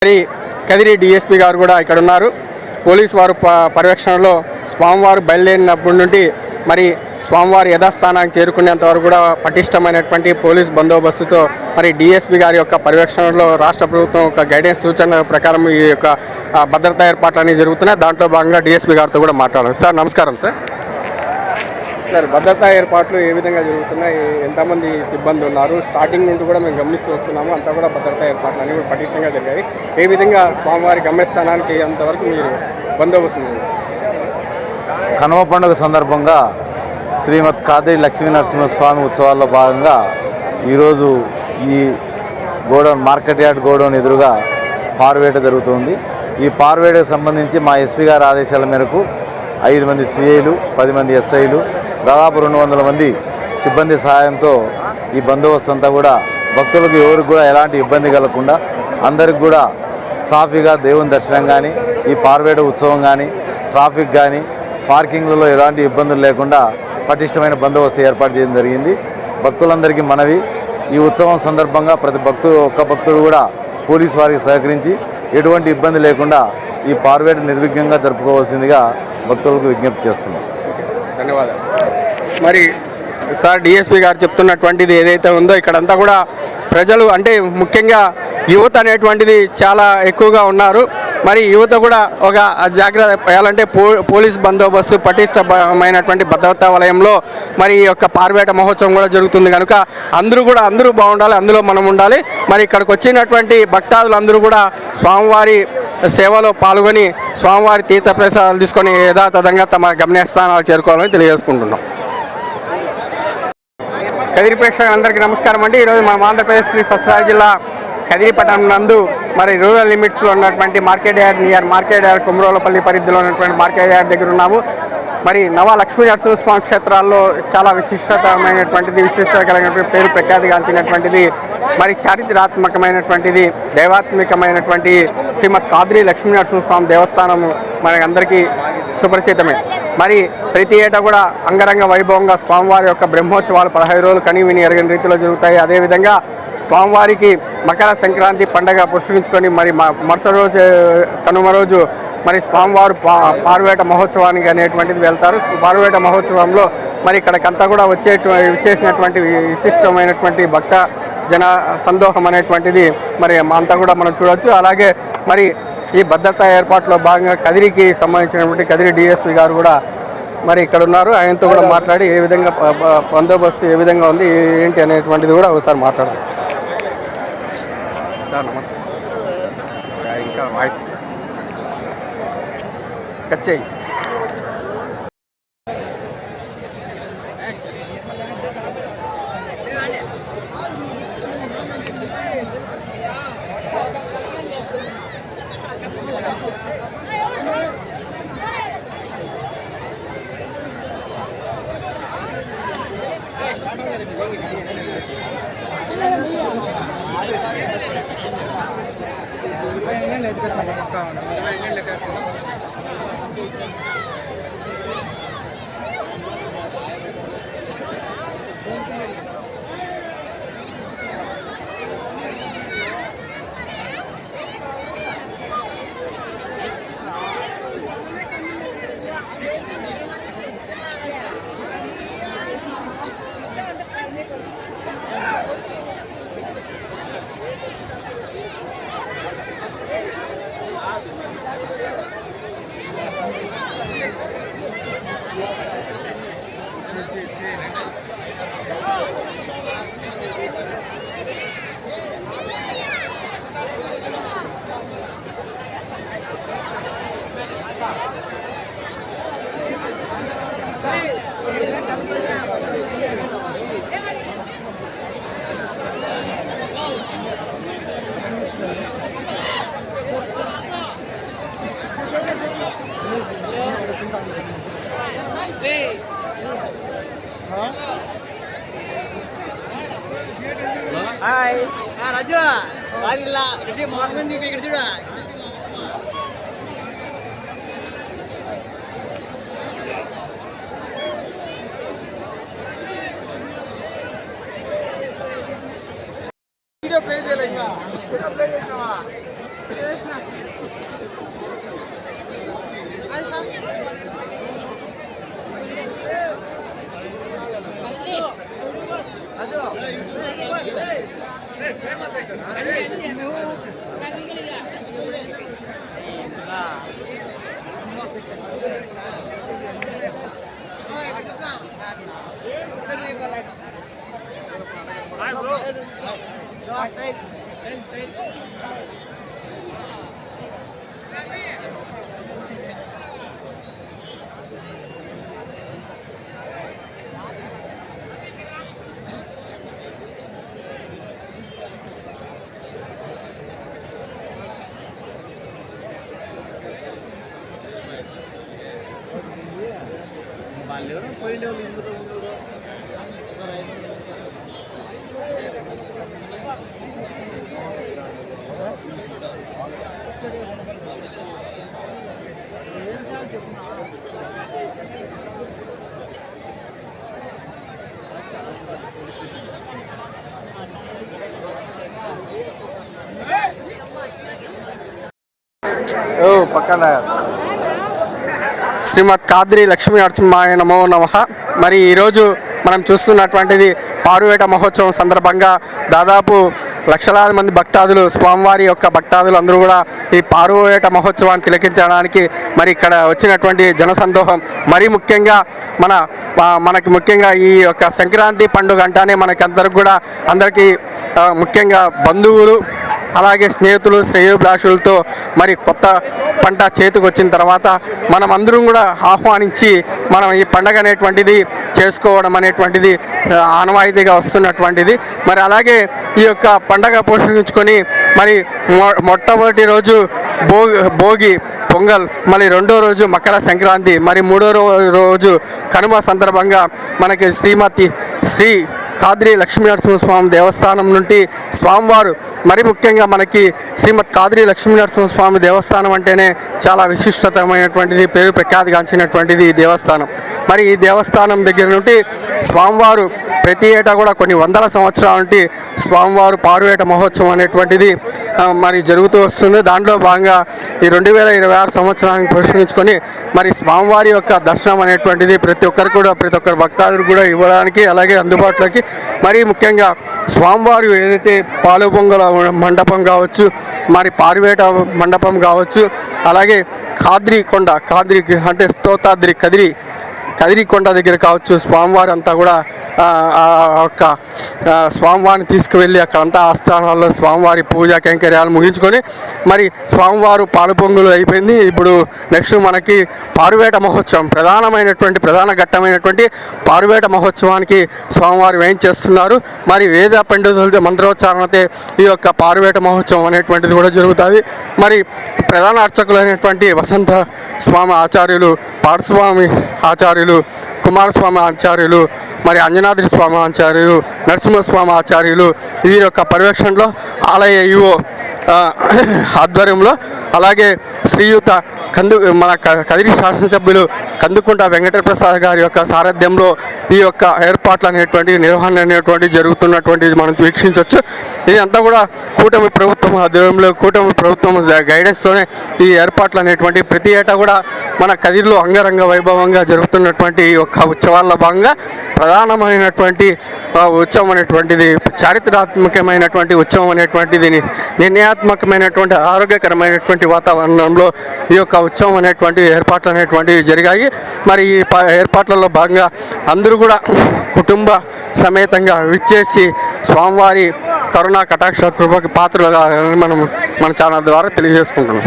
మరి కదిరి డిఎస్పీ గారు కూడా ఇక్కడ ఉన్నారు. పోలీసు వారు పర్యవేక్షణలో స్వామివారు బయలుదేరినప్పటి నుండి మరి స్వామివారి యథాస్థానానికి చేరుకునేంత వరకు కూడా పటిష్టమైనటువంటి పోలీస్ బందోబస్తుతో మరి డిఎస్పీ గారి యొక్క పర్యవేక్షణలో రాష్ట్ర ప్రభుత్వం ఒక గైడెన్స్ సూచనల ప్రకారం ఈ యొక్క భద్రతా ఏర్పాట్లు అనేవి జరుగుతున్నాయి. దాంట్లో భాగంగా డిఎస్పీ గారితో కూడా మాట్లాడాలి. సార్ నమస్కారం. సార్ భద్రతా ఏర్పాట్లు ఏ విధంగా జరుగుతున్నాయి, ఎంతమంది సిబ్బంది ఉన్నారు? స్టార్టింగ్ నుండి కూడా మేము గమనిస్తూ వస్తున్నాము, అంతా కూడా భద్రతా ఏర్పాట్లు అనేవి కూడా పటిష్టంగా జరిగాయి. ఏ విధంగా స్వామివారి గమ్యస్థానానికి చేయేంతవరకు మీరు బందోబస్తు? కనుమ పండుగ సందర్భంగా శ్రీమద్ కాదిరి లక్ష్మీ నరసింహస్వామి ఉత్సవాల్లో భాగంగా ఈరోజు ఈ గోడౌన్ మార్కెట్ యార్డ్ గోడౌన్ ఎదురుగా పార్వేట జరుగుతుంది. ఈ పార్వేటకు సంబంధించి మా ఎస్పీ గారి ఆదేశాల మేరకు 5 మంది సిఐలు, 10 మంది ఎస్ఐలు, దాదాపు 200 మంది సిబ్బంది సహాయంతో ఈ బందోబస్తు అంతా కూడా భక్తులకు ఎవరికి కూడా ఎలాంటి ఇబ్బంది కలగకుండా అందరికి కూడా సాఫీగా దేవుని దర్శనం కానీ, ఈ పార్వేట ఉత్సవం కానీ, ట్రాఫిక్ కానీ, పార్కింగ్లలో ఎలాంటి ఇబ్బందులు లేకుండా పటిష్టమైన బందోబస్తు ఏర్పాటు చేయడం జరిగింది. భక్తులందరికీ మనవి, ఈ ఉత్సవం సందర్భంగా ప్రతి ఒక్క భక్తుడు కూడా పోలీసు వారికి సహకరించి ఎటువంటి ఇబ్బంది లేకుండా ఈ పార్వేట నిర్విఘ్నంగా జరుపుకోవాల్సిందిగా భక్తులకు విజ్ఞప్తి చేస్తున్నాం. ధన్యవాదాలు. మరి సార్ డిఎస్పీ గారు చెప్తున్నటువంటిది ఏదైతే ఉందో ఇక్కడంతా కూడా ప్రజలు అంటే ముఖ్యంగా యువత అనేటువంటిది చాలా ఎక్కువగా ఉన్నారు. మరి యువత కూడా ఒక జాగ్రత్త వేయాలంటే పోలీస్ బందోబస్తు పటిష్టమైనటువంటి భద్రతా వలయంలో మరి ఈ యొక్క పార్వేట మహోత్సవం కూడా జరుగుతుంది కనుక అందరూ బాగుండాలి, అందులో మనం ఉండాలి. మరి ఇక్కడికి వచ్చినటువంటి భక్తాదులందరూ కూడా స్వామివారి సేవలో పాల్గొని స్వామివారి తీర్థప్రసాదాలు తీసుకొని యథాతథంగా తమ గమ్యస్థానాలు చేరుకోవాలని తెలియజేసుకుంటున్నాం. కదిరి ప్రేక్షకులందరికీ నమస్కారం అండి. ఈరోజు మన ఆంధ్రప్రదేశ్ శ్రీ సత్యసాయి జిల్లా కదిరి పట్టణం నందు మరి రూరల్ లిమిట్స్లో ఉన్నటువంటి మార్కెట్ యార్డ్ కుమ్రోలపల్లి పరిధిలో ఉన్నటువంటి మార్కెట్ యార్డ్ దగ్గర ఉన్నాము. మరి లక్ష్మీ నరసింహస్వామి క్షేత్రాల్లో చాలా విశిష్టత కలిగినటువంటి పేరు ప్రఖ్యాతిగాంచినటువంటిది మరి చారిత్రాత్మకమైనటువంటిది దైవాత్మికమైనటువంటి శ్రీమద్ కాదిరి లక్ష్మీ నరసింహస్వామి దేవస్థానం మనకందరికీ సుపరిచితమే. మరి ప్రతి ఏటా కూడా అంగరంగ వైభవంగా స్వామివారి యొక్క బ్రహ్మోత్సవాలు 15 రోజులు కనీవిని ఎరగని రీతిలో జరుగుతాయి. అదేవిధంగా స్వామివారికి మకర సంక్రాంతి పండగ పురస్కరించుకొని మరి మరుసటి రోజు కనుమ రోజు మరి స్వామివారు పార్వేట మహోత్సవానికి అనేటువంటిది వెళ్తారు. పార్వేట మహోత్సవంలో మరి ఇక్కడికంతా కూడా వచ్చేసినటువంటి విశిష్టమైనటువంటి భక్త జన సందోహం అనేటువంటిది మరి అంతా కూడా మనం చూడవచ్చు. అలాగే మరి ఈ భద్రతా ఏర్పాట్లో భాగంగా కదిరికి సంబంధించినటువంటి కదిరి డిఎస్పీ గారు కూడా మరి ఇక్కడ ఉన్నారు. ఆయనతో కూడా మాట్లాడి ఏ విధంగా బందోబస్తు ఏ విధంగా ఉంది ఏంటి అనేటువంటిది కూడా ఒకసారి మాట్లాడాలి. సార్ నమస్తే. ఇంకా వాయిస్ కట్ చేయి. హాయ్ రాజు బాగిల్లా ఇది మాత్రం నీకు ఇక్కడ చూడ వీడియో ప్లే చేయలేక ప్లే చేసినావా పక్కన శ్రీమద్ కాద్రి లక్ష్మీ నరసింహాయ నమో నమః. మరి ఈరోజు మనం చూస్తున్నటువంటిది పారువేట మహోత్సవం సందర్భంగా దాదాపు లక్షలాది మంది భక్తాదులు, స్వామివారి యొక్క భక్తాదులు అందరూ కూడా ఈ పారువేట మహోత్సవాన్ని తిలకించడానికి మరి ఇక్కడ వచ్చినటువంటి జనసందోహం, మరీ ముఖ్యంగా మనకి ముఖ్యంగా ఈ యొక్క సంక్రాంతి పండుగ అంటానే మనకందరికి కూడా ముఖ్యంగా బంధువులు అలాగే స్నేహితులు శ్రేయోభిలాషులతో మరి కొత్త పంట చేతికి వచ్చిన తర్వాత మనం అందరం కూడా ఆహ్వానించి మనం ఈ పండగ అనేటువంటిది చేసుకోవడం అనేటువంటిది ఆనవాయితీగా వస్తున్నటువంటిది. మరి అలాగే ఈ యొక్క పండగ పోషించుకొని మరి మొట్టమొదటి రోజు భోగి పొంగల్, మళ్ళీ రెండో రోజు మకర సంక్రాంతి, మరి మూడో రోజు కనుమ సందర్భంగా మనకి శ్రీ కాద్రి లక్ష్మీనరసింహస్వామి దేవస్థానం నుండి స్వామివారు మరి ముఖ్యంగా మనకి శ్రీమద్ కాద్రి లక్ష్మీనరసింహస్వామి దేవస్థానం అంటేనే చాలా విశిష్టతమైనటువంటిది, పేరు ప్రఖ్యాతిగాంచినటువంటిది ఈ దేవస్థానం. మరి ఈ దేవస్థానం దగ్గర నుండి స్వామివారు ప్రతి ఏటా కూడా కొన్ని వందల సంవత్సరాల నుండి స్వామివారు పారువేట మహోత్సవం అనేటువంటిది మరి జరుగుతూ వస్తుంది. దాంట్లో భాగంగా ఈ 2026 సంవత్సరాన్ని పురస్కరించుకొని మరి స్వామివారి యొక్క దర్శనం అనేటువంటిది ప్రతి ఒక్కరు భక్తాదులు కూడా ఇవ్వడానికి అలాగే అందుబాటులోకి, మరి ముఖ్యంగా స్వామివారు ఏదైతే పాలు పొంగల మండపం కావచ్చు, మరి పారువేట మండపం కావచ్చు, అలాగే కాద్రికి అంటే స్తోతాద్రి కదిరికొండ దగ్గర కావచ్చు, స్వామివారి అంతా కూడా ఒక స్వామివారిని తీసుకువెళ్ళి అక్కడంతా ఆస్థానాల్లో స్వామివారి పూజా కైంకర్యాలు ముగించుకొని మరి స్వామివారు పాలు పొంగులు అయిపోయింది. ఇప్పుడు నెక్స్ట్ మనకి పారువేట మహోత్సవం ప్రధాన ఘట్టమైనటువంటి పారువేట మహోత్సవానికి స్వామివారు వేయించేస్తున్నారు. మరి వేద పండితులతో మంత్రోచ్చారణతే ఈ యొక్క పారువేట మహోత్సవం అనేటువంటిది కూడా జరుగుతుంది. మరి ప్రధాన అర్చకులైనటువంటి వసంత స్వామి ఆచార్యులు, పాఠస్వామి ఆచార్యులు, కుమారస్వామి ఆచార్యులు, మరి అంజనాద్రి స్వామి ఆచార్యులు, నరసింహస్వామి ఆచార్యులు వీరి యొక్క పర్యవేక్షణలో ఆలయ ఈవో ఆధ్వర్యంలో, అలాగే శ్రీయుత మన కదిరి శాసనసభ్యులు కందుకుంట వెంకటప్రసాద్ గారి యొక్క సారథ్యంలో ఈ యొక్క ఏర్పాట్లు అనేటువంటి నిర్వహణ అనేటువంటి జరుగుతున్నటువంటిది మనం వీక్షించవచ్చు. ఇదంతా కూడా కూటమి ప్రభుత్వం ఆధ్వర్యంలో కూటమి ప్రభుత్వం గైడెన్స్తోనే ఈ ఏర్పాట్లు అనేటువంటి ప్రతి ఏటా కూడా మన కదిరిలో అంగరంగ వైభవంగా జరుగుతున్నటువంటి ఈ యొక్క ఉత్సవాల్లో భాగంగా ప్రధానమైనటువంటి ఉత్సవం అనేటువంటిది, చారిత్రాత్మకమైనటువంటి ఉత్సవం అనేటువంటిది, నిర్ణయాత్మకమైనటువంటి ఆరోగ్యకరమైనటువంటి వాతావరణంలో ఈ యొక్క ఉత్సవం అనేటువంటి ఏర్పాట్లు అనేటువంటివి జరిగాయి. మరి ఈ ఏర్పాట్లలో భాగంగా అందరూ కూడా కుటుంబ సమేతంగా విచ్చేసి స్వామివారి కరుణా కటాక్ష కృపకి పాత్రలుగా మన ఛానల్ ద్వారా తెలియజేసుకుంటున్నాం.